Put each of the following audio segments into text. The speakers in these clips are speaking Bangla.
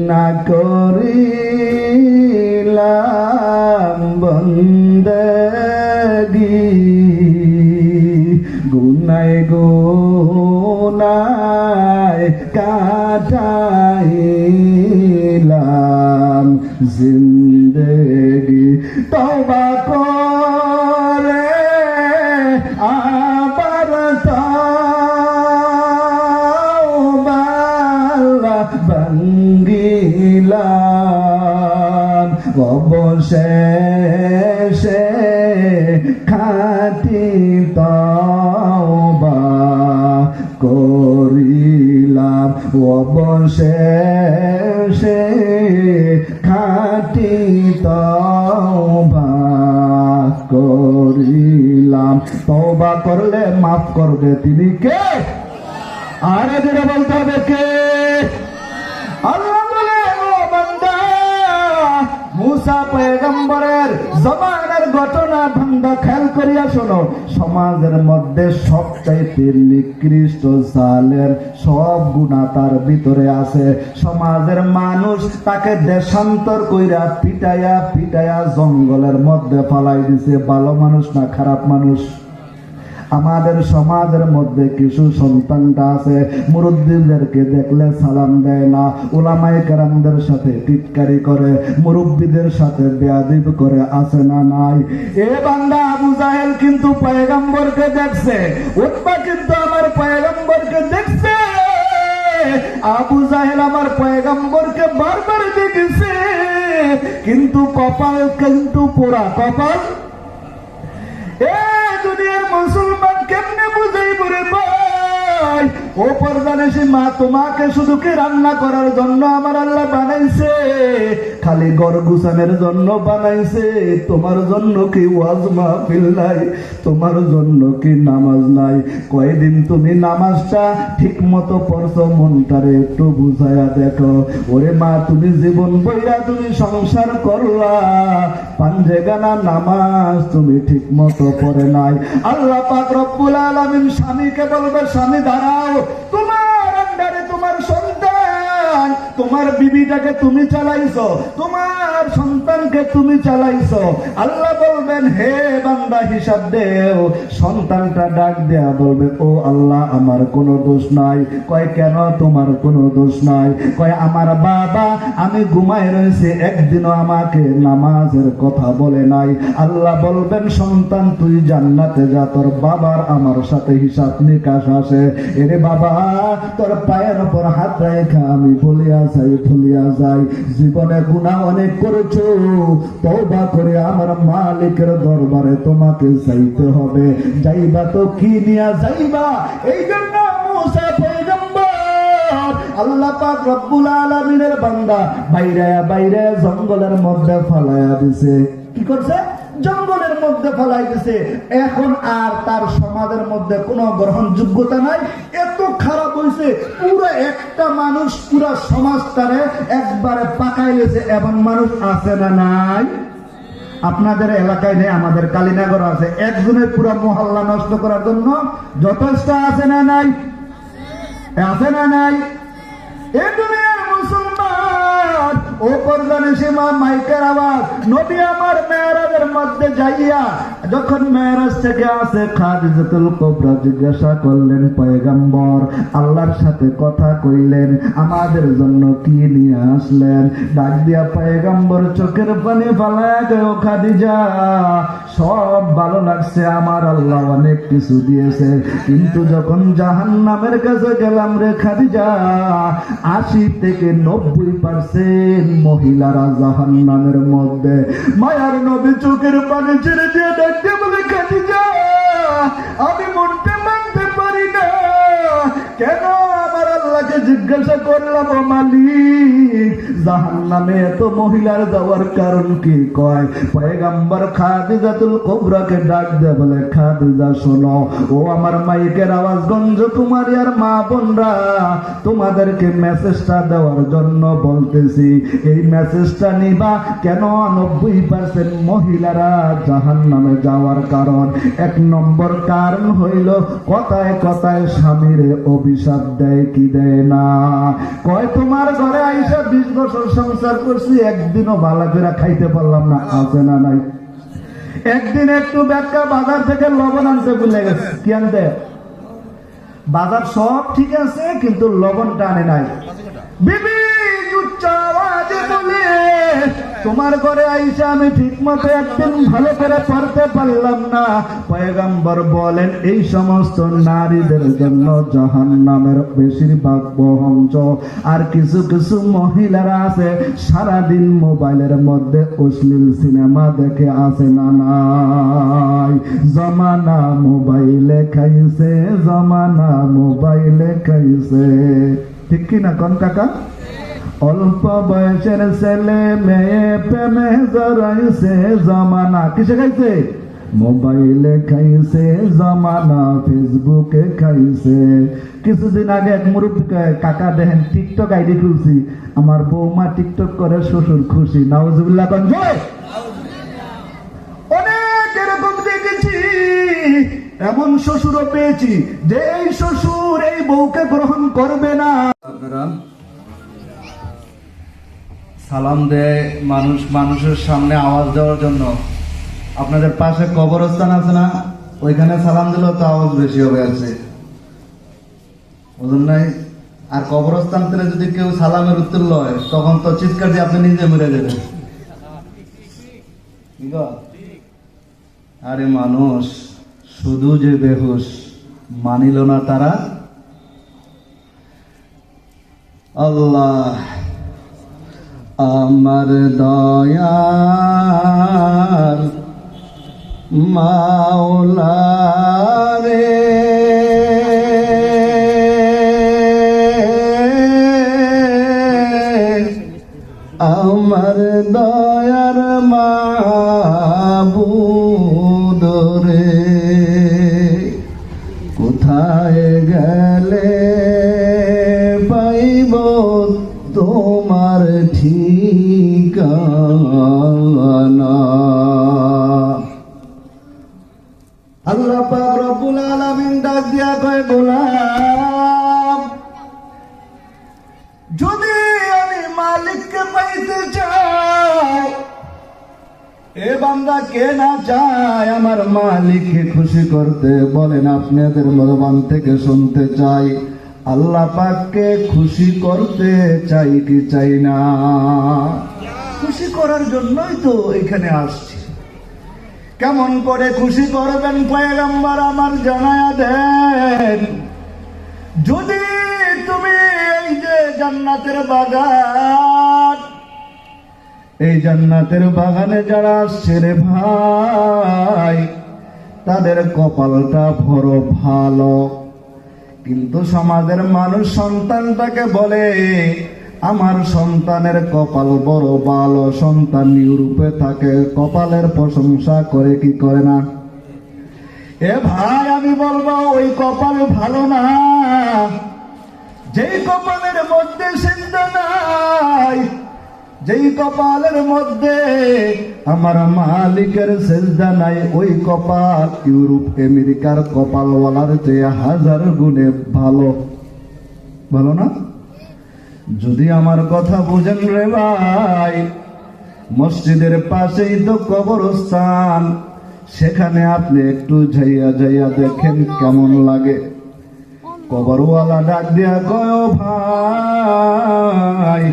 না করিলাম বন্দেগি গুনায় গুনায় কাটাইলাম জিন্দেগি তওবা করে আবার ভাঙ্গিলাম অবশেষে খাঁটি তওবা করিলাম অবশেষে খাঁটি তওবা করিলাম। তওবা করলে মাফ করবে তিনি কে? আরে যেটা বলতে হবে কে? আল্লাহ বলে ও বান্দা মুসা পয়গম্বরের জমানার ঘটনা বান্দা খেয়াল করিয়া শোনো। সমাজের মধ্যে সবচাইতে নিকৃষ্ট জালেম সব গুনাহ তার ভিতরে আছে। সমাজের মানুষ তাকে দেশান্তর কইরা পিটাইয়া পিটাইয়া জঙ্গলের মধ্যে ফালাই দিছে। ভালো মানুষ না খারাপ মানুষ? আমাদের সমাজের মধ্যে কিছু সন্তানটা আছে মুরব্বীদেরকে দেখলে সালাম দেয় না, উলামায়ে কেরামদের সাথে টিটকারি করে, মুরব্বীদের সাথে বেয়াদব করে, আছে না নাই? এ বান্দা আবু জাহেল কিন্তু পয়গম্বরকে দেখছে, উতবা কিন্তু আমার পয়গম্বরকে দেখছে। আবু জাহেল আমার পয়গম্বরকে বারবার দেখেছে, কিন্তু কপাল কিন্তু পোড়া কপাল। দুনিয়ার মুসলমান কেমনে বুঝাইব রে ভাই? ও পর্দানেশী মা, তোমাকে শুধু কি রান্না করার জন্য আমার আল্লাহ বানাইছে? খালি ঘর গুছানোর জন্য বানাইছে? তোমার জন্য কি ওয়াজ মাহফিল নাই? তোমার জন্য কি নামাজ নাই? কয়দিন তুমি নামাজটা ঠিক মতো পড়ছো? মনটারে একটু বুঝাইয়া দেখো। ওরে মা, তুমি জীবন বইরা তুমি সংসার করলা, পাঞ্জেগানা নামাজ তুমি ঠিক মতো পড়ে নাই। আল্লাহ পাক রব্বুল আলামিন স্বামীকে বলবে, স্বামী দাঁড়াও, তোমার আন্ডারে তোমার সন্তান, তোমার বিবিটাকে তুমি চালাইছো, তোমার সন্তানকে তুমি চালাইছো। আল্লাহ বলবেন, হে বান্দা হিসাব দেও। সন্তানটা ডাক দেয়া বলবে, ও আল্লাহ আমার কোনো দোষ নাই। কয় কেন তোমার কোনো দোষ নাই? কয় আমার বাবা, আমি ঘুমায় রয়েছে, একদিনও আমাকে নামাজের কথা বলে নাই। আল্লাহ বলবেন, সন্তান তুই জান্নাতে যা, তোর বাবার আমার সাথে হিসাব নিকাশ আসে। এরে বাবা, তোর পায়ের উপর হাত রেখা আমি ভুলিয়া যাই, জীবনে গুনাহ অনেক করেছো, তওবা করে আমার মালিকের দরবারে তোমাকে যাইতে হবে। যাইবা তো কি নিয়া যাইবা? এই জন্য মুসা পয়গম্বর আল্লাহ পাক রব্বুল আলামিনের বান্দা বাইরে জঙ্গলের মধ্যে ফালাইয়া দিছে। কি করছে? জঙ্গলের মধ্যে ফেলাই দিছে। এখন আর তার সমাজের মধ্যে কোনো গ্রহণযোগ্যতা নাই। এত খারাপ হয়েছে, পুরো একটা মানুষ পুরা সমাজটারে একবারে পাকাইলেছে। এমন মানুষ আছে না নাই? আপনাদের এলাকায় নেই, আমাদের কালীনগর আছে। একজনের পুরো মহল্লা নষ্ট করার জন্য যথেষ্ট আছে না নাই? আছে না নাই? এই দুনিয়ার মুসলমান, ও পর্দানেশী মা, মাইকের আওয়াজ। নবী আমার মেরাজের মধ্যে যাইয়া যখন মেরাজ থেকে আসে, খাদিজাতুল কুবরা জিজ্ঞাসা করলেন, পয়গম্বর আল্লাহর সাথে কথা কইলেন, আমাদের জন্য কি নিয়ে আসলেন? ডাক দিয়া পয়গম্বর চোখের পানি ফালায়া গেল, খাদিজা সব ভালো লাগছে, আমার আল্লাহ অনেক কিছু দিয়েছে, কিন্তু যখন জাহান্নামের কাছে গেলাম রে খাদিজা, 80 থেকে 90% মহিলারা জাহান্নামের মধ্যে। মায়ার নবী চোখের পানি ছেড়ে দিয়ে দেখতে বলে, খাদিজা আমি মনটা মানতে পারি না, কেন আমার আল্লাহ আল্লাহকে জিজ্ঞাসা করলাম, ও মালিক, জাহান্নামে এত মহিলার যাওয়ার কারণ কি? কয় পয়গম্বর খাদিজাতুল কুবরাকে ডাক দিয়ে বলে, খাদিজা শোনো, ও আমার মাইকের আওয়াজ গঞ্জ কুমারী আর মা বোনরা, তোমাদেরকে মেসেজটা দেওয়ার জন্য বলতেছি। এই মেসেজটা নিবা কেন? 90% মহিলারা জাহান্নামে যাওয়ার কারণ, 1 নম্বর কারণ হইল কথায় কথায় স্বামীরে অভিশাপ দেয় কি দেয় না? কয় তোমার ঘরে আইসা 20 বছর সংসার করছি, একদিনও ভালো করে খাইতে পারলাম না, আছে না নাই? একদিন একটু ব্যাখ্যা বাজার থেকে লবণ আনতে ভুলে গেছে। কি আনতে? বাজার সব ঠিক আছে কিন্তু লবণটা আনে নাই। বিবি উচ্চ আওয়াজে বলে, তোমার ঘরে আইসা আমি ঠিক মতো একদিন ভালো করে পড়তে পারলাম না। পয়গম্বর বলেন, এই সমস্ত নারীদের জন্য জাহান্নামের বেশিরভাগ বহঞ্চ। আর কিছু কিছু মহিলারা আছে সারাদিন মোবাইলের মধ্যে অশ্লীল সিনেমা দেখে, আছে না নাই? জমানা মোবাইলে খাইছে, জমানা মোবাইলে খাইছে, ঠিক কিনা কোন কাকা? অল্প বয়সের ছেলে মেয়ে প্রেমে জড়াইছে, জমানা কিসে খাইছে? মোবাইলে খাইছে, জমানা ফেসবুকে খাইছে। কিছুদিন আগে এক মুরব্বী কাকা দেখেন টিকটক আইডি খুলছি, আমার বৌমা টিকটক করে, শ্বশুর খুশি। নাউজুবিল্লাহ কোন জয়। অনেক এরকম দেখেছি, এমন শ্বশুরও পেয়েছি যে এই শ্বশুর এই বউকে গ্রহণ করবে না। আপনারা সালাম দেয় মানুষ মানুষের সামনে আওয়াজ দেওয়ার জন্য। আপনাদের পাশে কবরস্থান আছে না? ওইখানে সালাম দিলেও তো আওয়াজ বেশি হবে, আছে বুঝুন নাই? আর কবরস্থান থেকে যদি কেউ সালামের উত্তর লয়, তখন তো চিৎকার দিয়ে আপনি নিজে মরে যাবেন। আরে মানুষ শুধু যে বেহুশ, মানিল না তারা। আল্লাহ আমার দয়ার মাওলা রে, আমার দয়ার মাবুদ রে, কোথায় গেলে পাইব তোমার ঠিকানা? আল্লাহ পাক রব্বুল আলামিন ডাক দিয়া কয়, গোলাম, যদি আমি মালিককে পাইতে চাই, এ বান্দা কে না চায় আমার মালিককে খুশি করতে? বলেন আপনাদের জবান থেকে শুনতে চাই, আল্লাহ পাককে খুশি করতে চাই কি চাই না? খুশি করার জন্যই তো এখানে আসছি। কেমন করে খুশি করবেন পয়গম্বর আমার জানায়া দেন। যদি তুমি এই যে জান্নাতের বাগান, এই জান্নাতের বাগানে যারা আসছে রে ভাই, তাদের কপালটা বড় ভালো। কিন্তু সমাজের মানুষ সন্তানটাকে বলে, আমার সন্তানের কপাল বড় ভালো, সন্তান ইউরোপে থাকে, কপালের প্রশংসা করে কি করে না? এ ভাই আমি বলবো, ওই কপাল ভালো না, যেই কপালের মধ্যে সিজদা নাই, যেই কপালের মধ্যে আমার মালিকের সিজদা নাই, ওই কপাল ইউরোপ আমেরিকার কপালওয়ালার চেয়ে 1000 গুণে ভালো। ভালো না? যদি আমার কথা বুঝেন রে ভাই, মসজিদের পাশেই তো কবরস্থান, সেখানে আপনি একটু যাইয়া যাইয়া দেখেন কেমন লাগে। কবরওয়ালা ডাক দিয়া কয়, ও ভাই,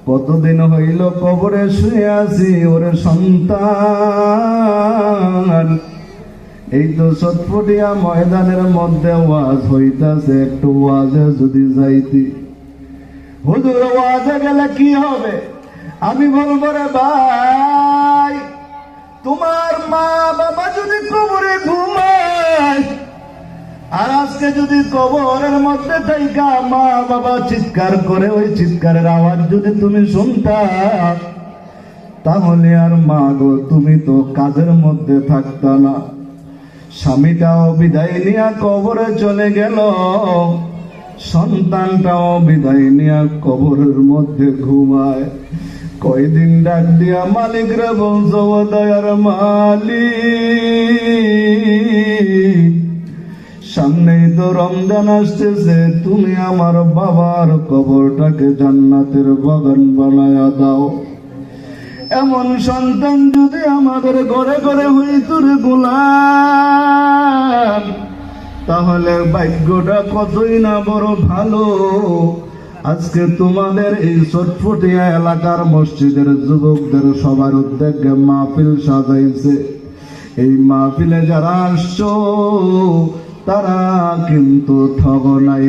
কতদিন হইল কবরে শুয়ে আছি, ওরে সন্তান, এই তো চটপটিয়া ময়দানের মধ্যে ওয়াজ হইতাছে, একটু ওয়াজে যদি যাইতি। হুজুর ওয়াজে গেলে কি হবে? আমি বলবো রে ভাই, তোমার মা বাবা যদি কবরে ঘুমায়, আর আজকে যদি কবরের মধ্যে থাইকা মা বাবা চিৎকার করে ওই চিৎকারের আওয়াজ যদি তুমি শুনতা, তাহলে আর মা গো তুমি তো কাজের মধ্যে থাকতা না। স্বামীটাও বিদায় নিয়া কবরে চলে গেল, সন্তানটাও বিদায় নিয়া কবরের মধ্যে ঘুমায়। কয়দিন ডাক দিয়া মালিক রে বলছো, ও দয়ার মালিক, সামনেই তো রমজান আসতেছে, তুমি আমার বাবার কবরটাকে জান্নাতের বাগান বানায়া দাও। এমন সন্তান যদি আমাদের ঘরে ঘরে হইত রে গোলাম, তাহলে ভাগ্যটা কতই না বড় ভালো। আজকে তোমাদের এই চটফটিয়া এলাকার মসজিদের যুবকদের সবার উদ্যোগে মাহফিল সাজাইছে। এই মাহফিলে যারা আসছো তারা কিন্তু ঠগনাই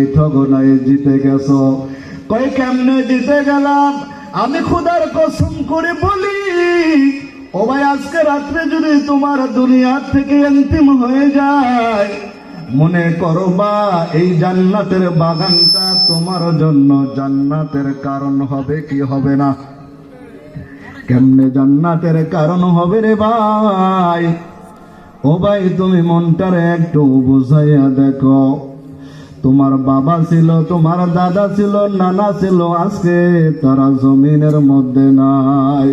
জিতে গেছো। কই কেমনে জিতে গেলাম? আমি খোদার কসম করে বলি, ও ভাই আজকে রাত্রে যদি তোমার দুনিয়ার থেকে অন্তিম হয়ে যায়, মনে করবা এই জান্নাতের বাগানটা তোমার জন্য জান্নাতের কারণ হবে কি হবে না? কেমনে জান্নাতের কারণ হবে রে ভাই? ও ভাই তুমি মনটারে একটু বুঝাইয়া দেখো। তোমার বাবা ছিল, তোমার দাদা ছিল, নানা ছিল, আজকে তারা জমিনের মধ্যে নাই।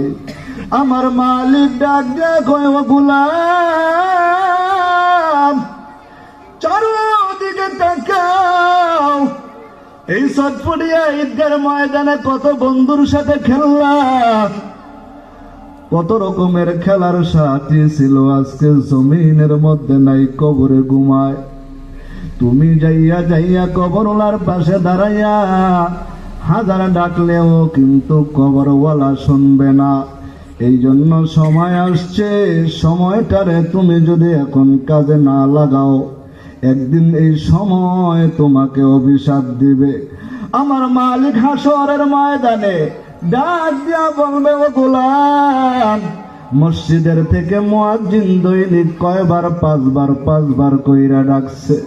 আমার মালিক ডাক দেয়, কয় ও গোলাম, চারদিকে তাকাও। এই চটপটিয়া ঈদগার ময়দানে কত বন্ধুর সাথে খেললাম, কত রকমের খেলার সাথী ছিল, আজকে জমিনের মধ্যে নাই, কবরে ঘুমায়। তুমি যাইয়া কবরওয়ালার পাশে দাঁড়াইয়া হাজার ডাকলেও কিন্তু কবরওয়ালা শুনবে না। এই জন্য সময় আসছে, সময়টারে তুমি যদি এখন কাজে না লাগাও, একদিন এই সময় তোমাকে অভিশাপ দিবে। আমার মালিক হাসরের ময়দানে ডাক দিয়া বলবে, ও গোলাম, মসজিদের থেকে মুয়াজ্জিন দৈনিক কয়বার? পাঁচবার কইরা ডাকছে।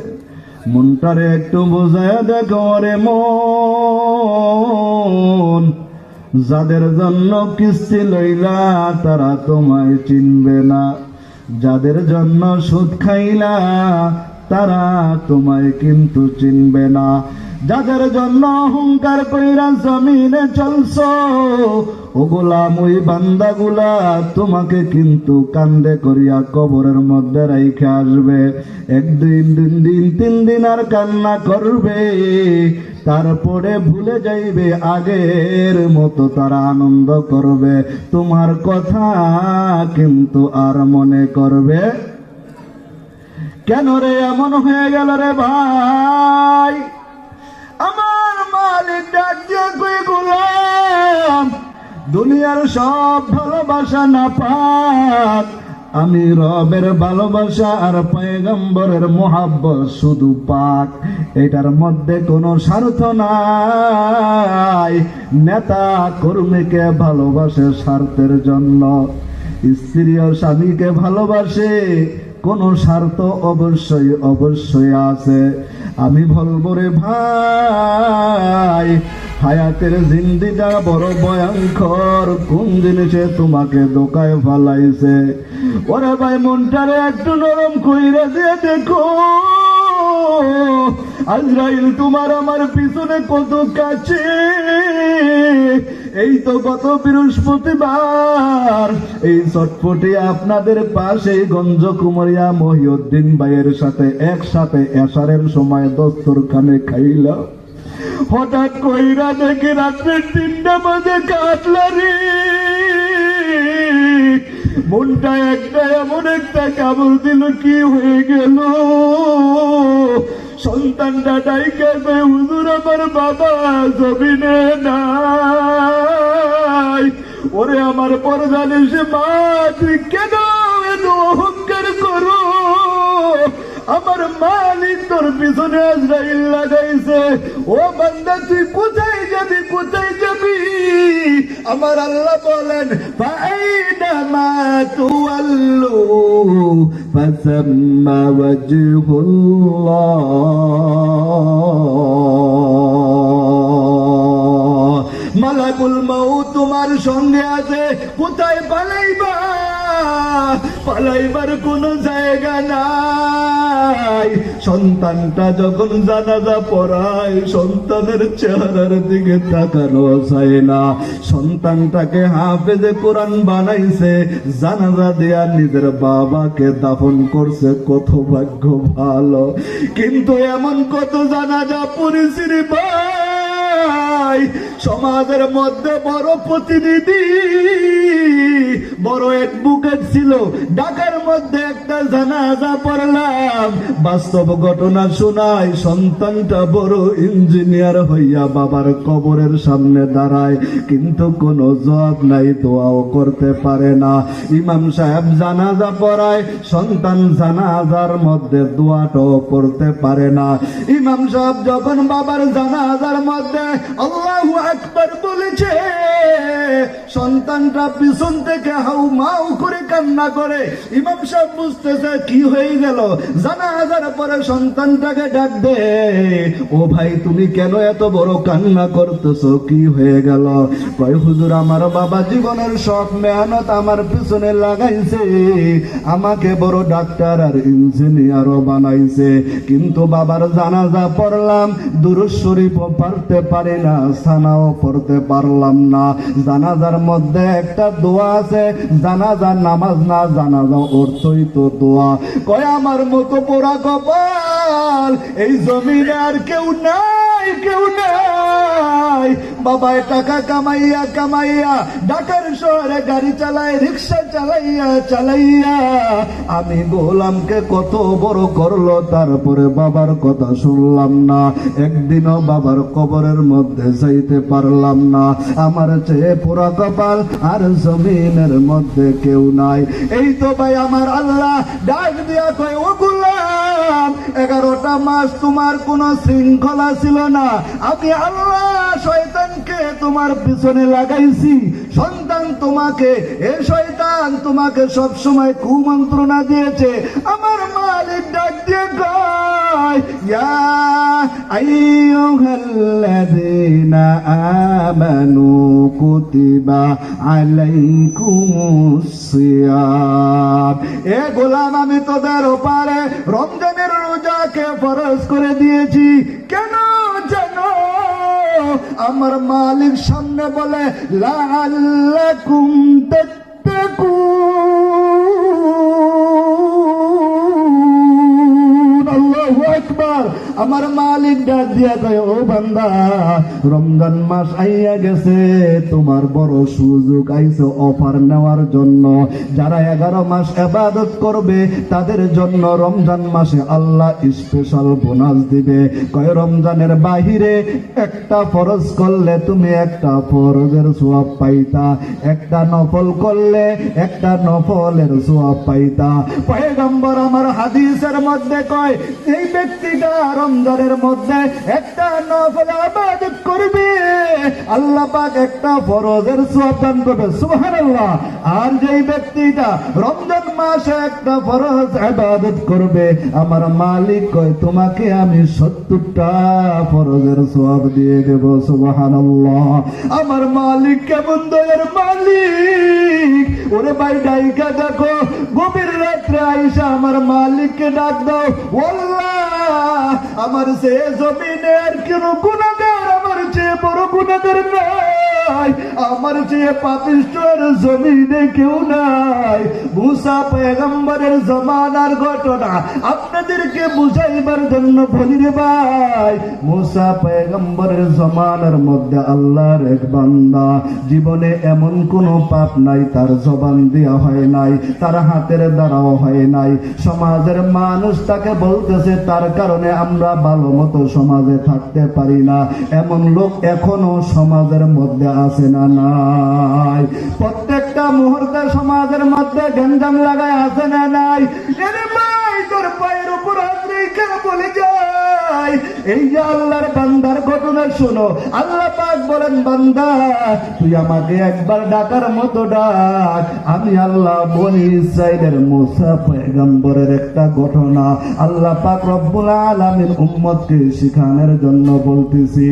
মনটারে একটু বোঝায়া দেখো রে মন, যাদের জন্য কিস্তি লইলা তারা তোমায় চিনবে না, যাদের জন্য সুদ খাইলা তারা তোমায় কিন্তু চিনবে না, যাদের জন্য অহংকার কইরা জমিনে চলছো, ও গোলাম ওই বান্দাগুলা তোমাকে কিন্তু কান্দে করিয়া কবরের মধ্যে রাইখে আসবে। একদিন, 2 দিন, 3 দিন আর কান্না করবে, তারপরে ভুলে যাইবে, আগের মতো তারা আনন্দ করবে, তোমার কথা কিন্তু আর মনে করবে। কেন রে এমন হয়ে গেল রে ভাই? আমার মালিক ডাক দিয়ে কই, গোলাম, দুনিয়ার সব ভালোবাসা না পাক, আমি রবের ভালোবাসা আর পয়গম্বরের মোহাব্বত শুধু পাক। এটার মধ্যে কোনো স্বার্থ নাই। নেতা কর্মীকে ভালোবাসে স্বার্থের জন্য, স্ত্রীও স্বামীকে ভালোবাসে, কোন স্বার্থ অবশ্যই আছে। আমি বলবো রে ভাই, হায়াতের জিন্দিটা বড় ভয়ঙ্কর, কোন জিনিসে তোমাকে দোকায় ফালাইছে। ওরে ভাই মনটারে একটু নরম কইরা দিয়ে দেখো, আজরাইল তোমার আমার পিছনে কত কাছে। এই তো গত বৃহস্পতিবার এই চটপটি আপনাদের পাশে গঞ্জ কুমারিয়া মহিউদ্দিন ভাইয়ের সাথে একসাথে এশারের সময় দস্তরখানে খাইলাম। হঠাৎ কইরা দেখে রাত্রে 3টা বাজে কাটলারি, মনটা একটা এমন একটা কাবুল দিল, কি হয়ে গেল? সন্তানটা ডাইকে কই, হুজুর আমার বাবা জমিনে নাই। ওরে আমার পরদান এসে, মা তুই কেন এত অহংকার করো? আমার মালিক তোর পিছনে আজরাইল লাগাইছে। ও বান্দা তুই কোথায় যাবি, কোথায় যাবি? আমার আল্লাহ বলেন, ফাইনামা তুওয়াল্লু فثم وجه الله মালাকুল মাউত তোমার সঙ্গে আছে কোথায় পালাইবা পালাইবার কোনো জায়গা নাই সন্তানটা যখন জানাজা পড়ায় সন্তানের চেহারার দিকে তাকানো যায় না সন্তানটাকে হাফেজে কোরআন বানাইছে জানাজা দেয়া নিজের বাবাকে দাফন করছে কত ভাগ্য ভালো কিন্তু এমন কত জানাজা পড়েছি রে ভাই সমাজের মধ্যে বড় প্রতিনিধি বড় অ্যাডভোকেট ছিল ঢাকার মধ্যে একটা জানাজা পড়লাম বাস্তব ঘটনা শোনায় সন্তানটা বড় ইঞ্জিনিয়ার হইয়া বাবার কবরের সামনে দাঁড়ায় কিন্তু কোনো জবাব নাই দোয়াও করতে পারে না ইমাম সাহেব জানাজা পড়ায় সন্তান জানাজার মধ্যে দোয়াটাও করতে পারে না ইমাম সাহেব যখন বাবার জানাজার মধ্যে আল্লাহু আকবার বলেছে সন্তানটা পিছন থেকে হাউ মাউ করে কান্না করে ইমাম সাহেব বুঝতেছে কি হয়ে গেল জানাজার পরে সন্তানটাকে ডাক দে ও ভাই তুমি কেন এত বড় কান্না করতেছো কি হয়ে গেল কয় হুজুর আমার বাবা জীবনের সব মেহনত আমার পিছনে লাগাইছে আমাকে বড় ডাক্তার আর ইঞ্জিনিয়ারও বানাইছে কিন্তু বাবার জানাজা পড়লাম দুরূদ শরীফও পড়তে পারি না সানাও পড়তে পারলাম না জানাজার মধ্যে একটা দোয়া আছে জানাজার নামাজ না জানাজা অর্থই তো দোয়া কয় আমার মতো পোড়া কপাল এই জমিনে আর কেউ নাই কেউ নাই বাবায় টাকা কামাইয়া কামাইয়া ঢাকার শহরে গাড়ি চালায় রিক্সা চালাইয়া আমি গোলামকে কত বড় করলো তারপরে বাবার কথা শুনলাম না একদিনও বাবার কবরের মধ্যে যাইতে পারলাম না আমার চেয়ে পোড়া কপাল আর জমিনের মধ্যে কেউ নাই এই তো ভাই আমার আল্লাহ ডাক দিয়া কয় ও গোলাম 11টা মাস তোমার কোনো শৃঙ্খলা ছিল না আমি আল্লাহ শয়তানকে তোমার পিছনে লাগাইছি সন্তান তোমাকে এ শয়তান তোমাকে সব সময় কুমন্ত্রণা দিয়েছে আমার মালিক ডাক দিয়ে কয় ইয়া আইয়ুহাল্লাযীনা আমানু কুতিবা আলাইকুমুস সিয়াম এ গোলাম আমি তোদের উপরে রমজানের রোজাকে ফরজ করে দিয়েছি কেন জানো আমার মালিক সামনে বলে লাআল্লাকুম তাত্তাকুন আল্লাহু আকবার আমার মালিক ডাক দিয়া কয় ও বান্দা রমজান মাস আইয়া গেছে তোমার বড় সুযোগ আইছে অফার নেওয়ার জন্য যারা 11 মাস ইবাদত করবে তাদের জন্য রমজান মাসে আল্লাহ স্পেশাল বোনাস দিবে কয় রমজানের বাহিরে একটা ফরজ করলে তুমি একটা ফরজের সওয়াব পাইতা একটা নফল করলে একটা নফলের সওয়াব পাইতা পয়গম্বর আমার হাদিসের মধ্যে কয় এই ব্যক্তিটা রমজানের মধ্যে একটা নফল ইবাদত করবে আল্লাহ পাক একটা ফরজের সওয়াব দান করবে সুবহানাল্লাহ আর যেই ব্যক্তিটা রমজান মাসে একটা ফরজ ইবাদত করবে আমার মালিক কয় তোমাকে আমি 70টা ফরজের সওয়াব দিয়ে দেব সুবহানাল্লাহ আমার মালিক কেমন দয়ার মালিক ওরে ভাই ডাইকা দেখো গভীর রাত্রে আইসা আমার মালিককে ডাক দাও আল্লাহ আমার সে জমিনে আর কোন গুনাহগার আমার চেয়ে বড় গুনাহগার নাই আমার চেয়ে পাপিষ্ঠ আর জমিনে কেউ নাই মুসা পয়গম্বরের জামানার ঘটনা আপনাদেরকে বুঝাইবার জন্য বলি রে ভাই মুসা পয়গম্বরের জামানার মধ্যে আল্লাহর এক বান্দা জীবনে এমন কোন পাপ নাই তার জবান দেয়া হয় নাই তার হাতের দ্বারাও হয় নাই সমাজের মানুষ তাকে বলতেছে তার কারণে আমরা ভালো মতো সমাজে থাকতে পারি না এমন লোক এখনো সমাজের মধ্যে আছে না নাই প্রত্যেকটা মুহূর্তে সমাজের মধ্যে গঞ্জাম লাগায় আছে না নাই এরে ভাই তোর পায়ের উপর হাত রেখে বলে যায় এই যে আল্লাহর বান্দার ঘটনা শোনো আল্লাহ পাক বলেন বান্দা তুই আমাকে একবার ডাকার মতো ডাক। আমি আল্লাহ বনি ইসরাইলের মুসা পয়গম্বরের একটা ঘটনা আল্লাহ পাক রব্বুল আলামিন উম্মতকে শিখানোর জন্য বলতেছি।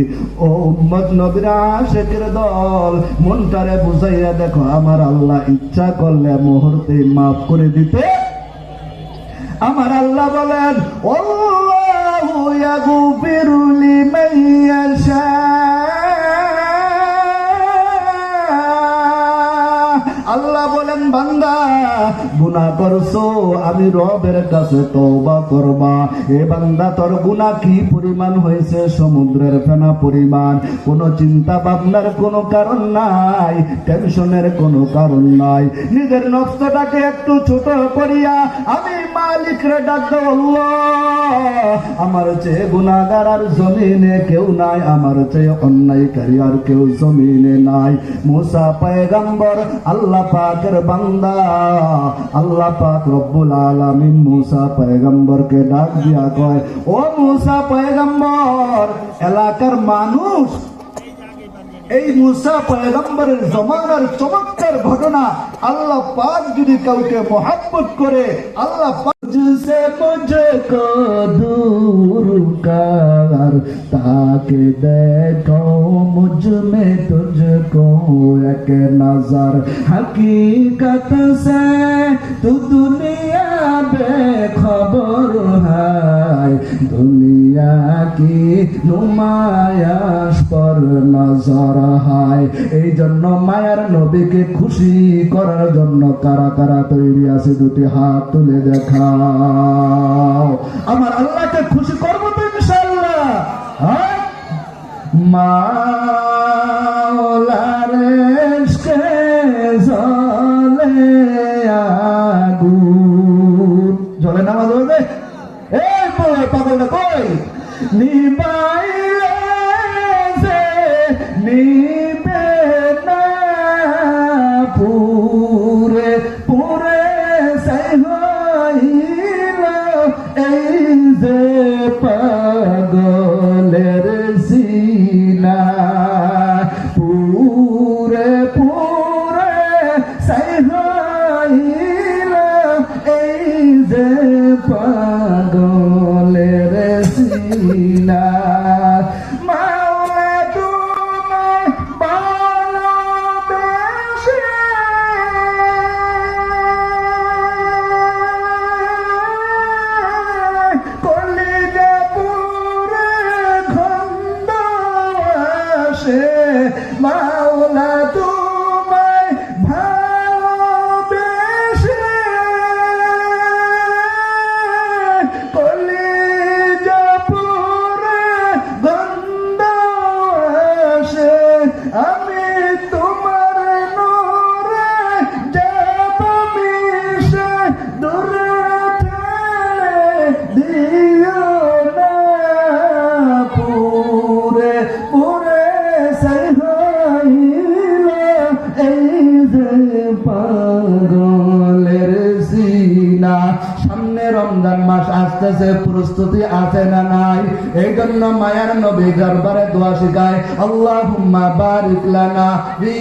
ও উম্মত নবীর আশিকের দল, মনটারে বুঝাইয়া দেখো, আমার আল্লাহ ইচ্ছা করলে মুহূর্তে মাফ করে দিতে। আমার আল্লাহ বলেন আল্লাহু ইয়াগফিরু লিমান ইয়াশা, আল্লাহ বলেন বান্দা গুনাহ করছো, আমি রবের কাছে তওবা করবা। এ বান্দা তোর গুনাহ কি পরিমাণ হয়েছে? সমুদ্রের ফেনা পরিমাণ। কোনো চিন্তা ভাবনার কোনো কারণ নাই, টেনশনের কোনো কারণ নাই। নিজের নফসটাকে একটু ছোট করিয়া আমি মালিকরে ডাক দাও, আল্লাহ আমার চেয়ে গুনাহগার আর জমিনে কেউ নাই, আমার চেয়ে অন্যায়কারী আর কেউ জমিনে নাই। মুসা পয়গম্বর আল্লাহ পাকের বান্দা, আল্লাহ পাক রব্বুল আলামিন মুসা পয়গম্বরকে ডাক দিয়া কয়, ও মুসা পয়গম্বর, এলাকার মানুষ এই মুসা পয়গম্বরের জমানার চমৎকার ঘটনা আল্লাহ পাক যদি কাউকে মহব্বত করে, আল্লাহ পাক जिसे मुझको दूर कर ताकि देखो मुझ में तुझको एक नजर, हकीकत से तू दुनिया बेखबर है, दुनिया की नुमायाश पर नजर है। এই জন্য মায়ার নবীকে খুশি করার জন্য কারা কারা তৈরি আছে? দুটি হাত তুলে দেখা। আমার আল্লাহকে খুশি করবো তো ইনশাআল্লাহ। মাওলার ইশকে জ্বলে আগুন, জ্বলে নামাজ হবে। এই পাগলটা কই নিবাইলে যে নিবে না, পুরে পুরে সাইহ এই যে পাগলের সিনা, পুরে পুরে সাইহাইল এই যে পাগলের সিনা। মাওলা তোমায় ভালোবেসে মাওলা তোমায় ভালোবেসে কলিজা পুরে গন্ধ আসে, আমি তোমার নূরে যাব মিশে, দূরে দিও না, পুরে পুরে পাগলের সিনা। সামনে রমজান মাস আসতেছে, প্রস্তুতি আছে না নাই? এই জন্য মায়ার নবী দরবারে দোয়া শিখায়, আল্লাহুম্মা বারিক লানা ফি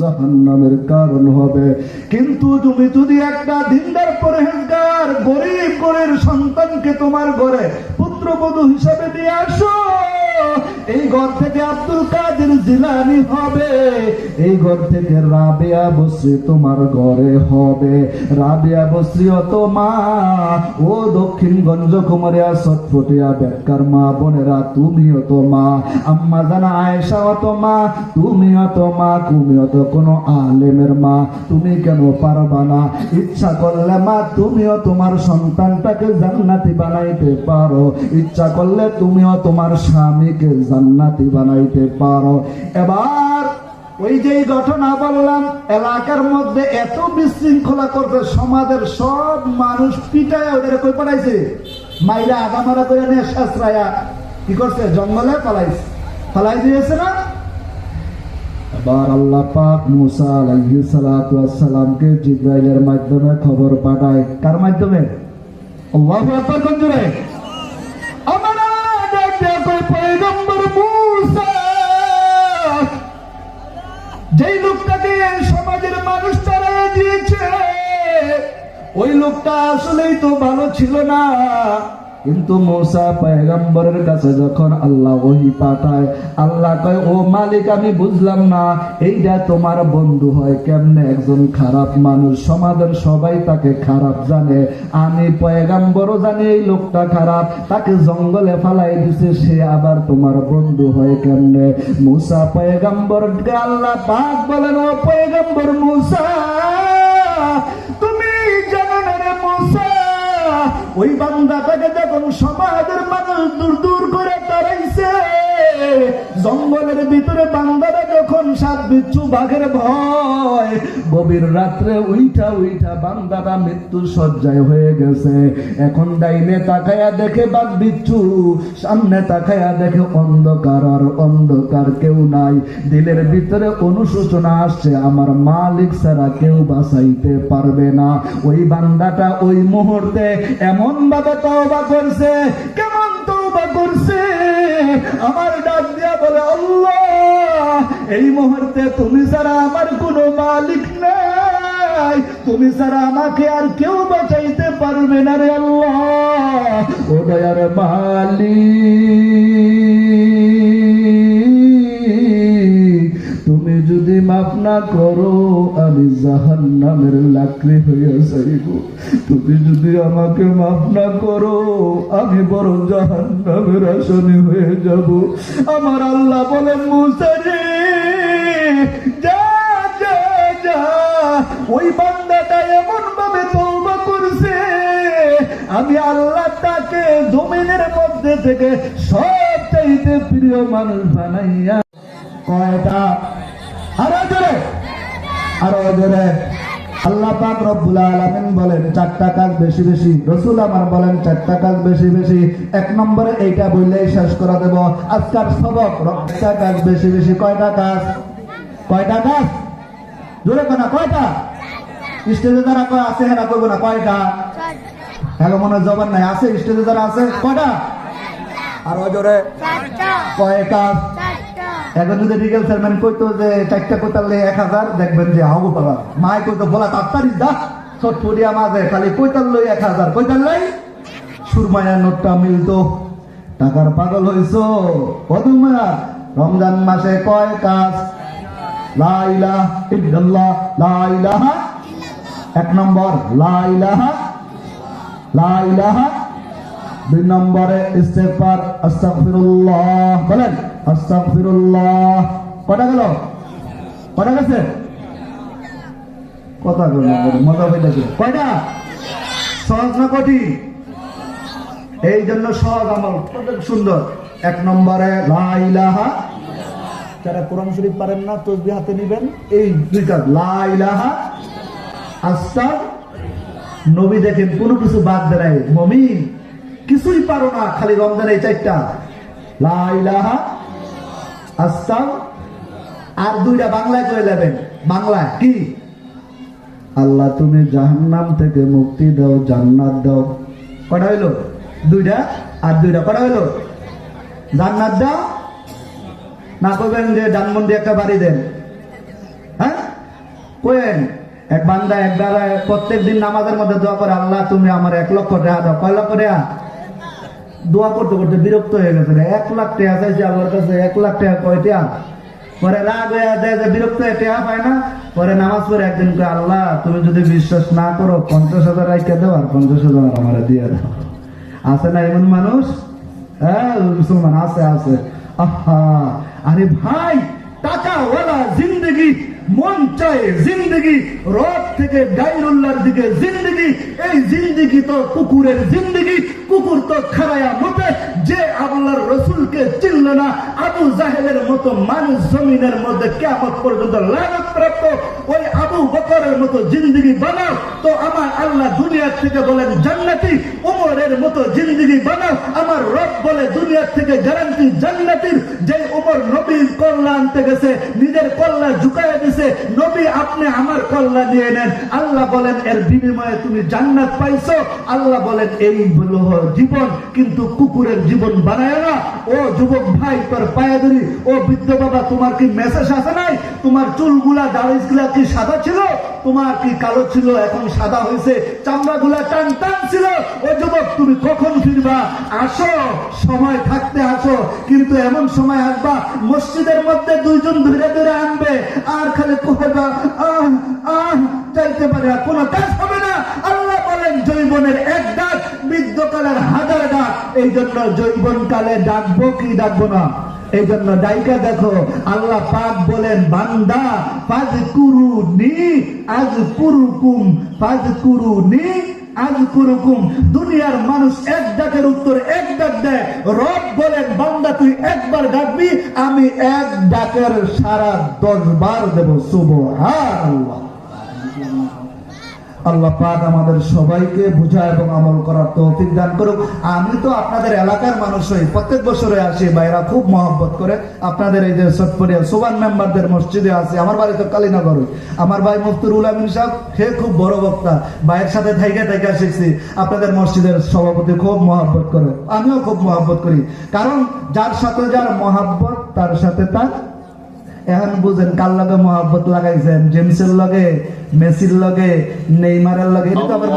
জাহান্নামের কারণ হবে। কিন্তু তুমি যদি একটা দিনদার পরহেজগার গরিব ঘরের সন্তানকে তোমার ঘরে পুত্রবধূ হিসাবে নিয়ে আসো, এই ঘর থেকে আব্দুল কাদের জিলানী হবে, এই ঘর থেকে রাবেয়া বসরি তোমার ঘরে হবে। রাবেয়া বসরি অত মা, ও দক্ষিণগঞ্জ কুমারিয়া সটফটিয়া বেকার মা বোনেরা, তুমিও তো মা। আম্মা জানা আয়েশা অত মা, তুমিও তো মা। তুমিও তো কোনো আলেমের মা, তুমি কেন পারবা না? ইচ্ছা করলে মা তুমিও তোমার সন্তানটাকে জান্নাতি বানাইতে পারো, ইচ্ছা করলে তুমিও তোমার স্বামীকে জান্নাতি বানাইতে পারো। এবার ওই যে ঘটনা বললাম, এলাকার মধ্যে এত বিশৃঙ্খলা করছে, সমাজের সব মানুষ পিটায় ওদের কই পাঠাইছে, মাইরা আগামারা করে নিয়ে শাস্ত্রায়া কি করছে, জঙ্গলে পালাই দিয়েছে না। এবার আল্লাহ পাক মুসা আলাইহিস সালাতু ওয়াস সালামকে জিবরাইলের মাধ্যমে খবর পাঠায়। কার মাধ্যমে? আল্লাহু আকবার। কোন জোরে? আমার আল্লাহ ডাকতে কই পয়গম্বর মুসা, ওই লোকটা আসলেই তো ভালো ছিল না, কিন্তু মূসা পয়গম্বরের কাছে যখন আল্লাহ ওহী পাঠায়, আল্লাহ কয় ও মালিক আমি বুঝলাম না এইটা তোমার বন্ধু হয় কেমনে, একজন খারাপ মানুষ, সমাজের সবাই তাকে খারাপ জানে, আমি পয়গম্বরও জানি এই লোকটা খারাপ, তাকে জঙ্গলে ফালাই দিছে, সে আবার তোমার বন্ধু হয় কেমনে? মূসা পয়গম্বরকে আল্লাহ পাক বলেন ও পয়গম্বর মূসা, তুমি জানো না রে মূসা, ওই বান্দাটাকে যখন সমাজের মানুষ দূর দূর করে তাড়াইছে, জঙ্গলের ভিতরে বান্দারা যখন সাত বিচ্ছু বাঘের ভয়, গভীর রাত্রে উইঠা উইঠা বান্দাটা মৃত্যু শয্যায় হয়ে গেছে, এখন ডাইনে তাকায়া দেখে বাঘ বিচ্ছু, সামনে তাকায়া দেখে অন্ধকার আর অন্ধকার, কেউ নাই, দিলের ভিতরে অনুশোচনা আসছে আমার মালিক ছাড়া কেউ বাঁচাইতে পারবে না। ওই বান্দাটা ওই মুহূর্তে এমন ভাবে তওবা করছে, কেমন তওবা করছে, আমার ডাক দিয়া বলে আল্লাহ এই মুহূর্তে তুমি ছাড়া আমার কোনো মালিক নাই, তুমি ছাড়া আমাকে আর কেউ বাঁচাইতে পারবে না রে আল্লাহ, ও দয়ার মালিক তুমি যদি মাফ না করো আমি জাহান্নামের লাকড়ি হইয়া যাইব, তুমি যদি আমাকে মাফ না করো আমি বড় জাহান্নামের আসামি হয়ে যাব। আমার আল্লাহ বলেন মূসা রে যা যা যা, ওই বান্দাটা এমন ভাবে তওবা করছে আমি আল্লাহ তাকে জমিনের মধ্যে থেকে সবচাইতে প্রিয় মানুষ বানাইয়া। কয়টা? আরো জোরে, আরো জোরে। আল্লাহ পাক রব্বুল আলামিন বলেন চারটা কাজ বেশি বেশি, রাসূল আমার বলেন চারটা কাজ বেশি বেশি। এক নম্বরে এইটা বললেই শেষ করে দেব আজকের সবক, চারটা কাজ বেশি বেশি। কয়টা কাজ? কয়টা কাজ? জোরে কোনা কয়টা? স্টেজে যারা কয় আছে হেরা কইব না কয়টা? হ্যালো মনে জবান নাই, আছে স্টেজে যারা আছে কয়টা? আরো জোরে। কয় কাজ? এখন যদি রিগেল চেয়ারম্যান কইতো যে চারটা কোতালে 1000, দেখবেন যে হাগু পাবা মাই কইতো বলা তাড়াতাড়ি দা ছটফটিয়া মাঝে খালি কইতাল লই 1000, কইতাল লই সুরমায়ার নোটটা মিলতো। টাকার পাগল হইছো কদুমা। রমজান মাসে কয় কাজ? লা ইলাহা ইল্লাল্লাহ, লা ইলাহা, এক নম্বর লা ইলাহা, লা ইলাহা। দুই নম্বরে ইস্তেগফার, আস্তাগফিরুল্লাহ, বলেন আস্তাগফিরুল্লাহ। কটা গেল? কটা গেছে? কথা বলো, মজা হইতেছে। কয়টা? সহজ না কঠিন? এই জন্য সহজ আমল কত সুন্দর। এক নম্বরে লা ইলাহা, যারা কোরআন শরীফ পারেন না তাসবিহ হাতে নেবেন, এই দুইটা লা ইলাহা, আস্তাগ। নবী দেখেন কোনো কিছু বাদ দেয়, মুমিন কিছুই পারো না, খালি রমজান এই চারটা লা ইলাহা, আস্তাগ। আর দুইটা বাংলায় কয়ে নেবেন। বাংলায় কি? আল্লাহ তুমি জাহান্নাম থেকে মুক্তি দাও, জান্নাত দাও। কটা হইলো? দুইটা। আর দুইটা কটা হইলো? জান্নাত দাও না কইবেন যে ধানমন্ডি একটা বাড়ি দেন, হ্যাঁ কইেন। এক বান্দা একবার প্রত্যেক দিন নামাজের মধ্যে দোয়া করে আল্লাহ তুমি আমার 1 লক্ষ টাকা দাও। কয় লক্ষ টাকা? দোয়া করতে করতে বিরক্ত হয়ে গেছে, 1 লাখ টাকা চাইছে আল্লাহর কাছে। 1 লাখ টাকা কয় টাকা? পরে রাগ হয়ে যায় যে বিরক্ত হয়ে টাকা পায় না। পরে নামাজ পড়ে একদিন কয় আল্লাহ তুমি যদি বিশ্বাস না করো 50,000 রাইখা দাও আর 50,000 আমার দিয়ে দাও। আছে না এমন মানুষ? হ্যাঁ মুসলমান আছে, আছে। আহা আরে ভাই, টাকাওয়ালা জিন্দগি, মন চায় জিন্দগি, রব থেকে গায়রুল্লাহর দিকে জিন্দগি। এই জিন্দগি তো কুকুরের জিন্দগি। কুকুর তো খারায়া মতে যে আল্লাহর রাসূলকে চিনল না, আবু জাহেলের মতো মানুষ জমিনের মধ্যে কিয়ামত পর্যন্ত লানত প্রাপ্ত ওই আবু বকরের মতো জিন্দগি বানাও, তো আমার আল্লাহ দুনিয়া থেকে বলেন জান্নাতি। ওমরের মতো জিন্দগি বানাও, আমার রব বলে দুনিয়া থেকে গ্যারান্টি জান্নাতির। যে ওমর নবীর কল্যাণ আনতে গেছে, নিজের কল্যাণ ঝুঁকাইয়া দিছে, নবী আপনি আমার কল্যাণ নিয়ে নেন। আল্লাহ বলেন এর বিনিময়ে তুমি জান্নাত পাইছো। আল্লাহ বলেন এই হলো জীবন, কিন্তু কুকুরের জীবন বানায় না। ও যুবক ভাই তোর পায়ে ধরি, ও বৃদ্ধ বাবা তোমার কি মেসেজ আসে নাই? তোমার চুলগুলা দাড়িগুলা কি সাদা ছিল? তোমার কি কালো ছিল এখন সাদা হয়েছে, চামড়াগুলা টান টান ছিল, ও যুবক তুমি কখন ফিরবা? আসো, সময় থাকতে আসো। কিন্তু এমন সময় আসবা মসজিদের মধ্যে দুইজন ধরে ধরে আনবে আর খালি কইবা আহ আহ, চাইতে পারে আর কোনো কাজ হবে না। আল্লাহ বলেন জৈবনের এক ডাক, বৃদ্ধকালের হাজার ডাক। এই জন্য জৈবন কালে ডাকবো কি ডাকবো না? এই জন্য ডাইকা দেখো, আল্লাহ পাক বলেন বান্দা ফাজকুরুনি আযকুরুকুম, ফাজকুরুনি আযকুরুকুম। দুনিয়ার মানুষ এক ডাকের উত্তর এক ডাক দেয়, রব বলেন বান্দা তুই একবার ডাকবি, আমি এক ডাকের সারা 10 বার দেব। সুবহানাল্লাহ। আল্লাহ পাক আমাদের সবাইকে বুঝা এবং আমল করার তৌফিক দান করুক। আমি তো আপনাদের এলাকার মানুষ হই, প্রত্যেক বছরে আসি, ভাইরা খুব মহব্বত করে আপনাদের এই যে সটপরিয়া সুবান মেম্বারদের মসজিদে আছে। আমার বাড়ি তো কালীনগর, আমার ভাই মুফতুল আমিন সাহেব সে খুব বড় বক্তা, ভাইয়ের সাথে থাইকা থাইকা শিখছি। আপনাদের মসজিদের সভাপতি খুব মহব্বত করে, আমিও খুব মহব্বত করি, কারণ যার সাথে যার মহব্বত তার সাথে তার। এখন বুঝেন কার লগে মহব্বত লাগাইছেন, জেমসের লগে, মেসির লগে, নেইমারের লগে, এটা তো আবার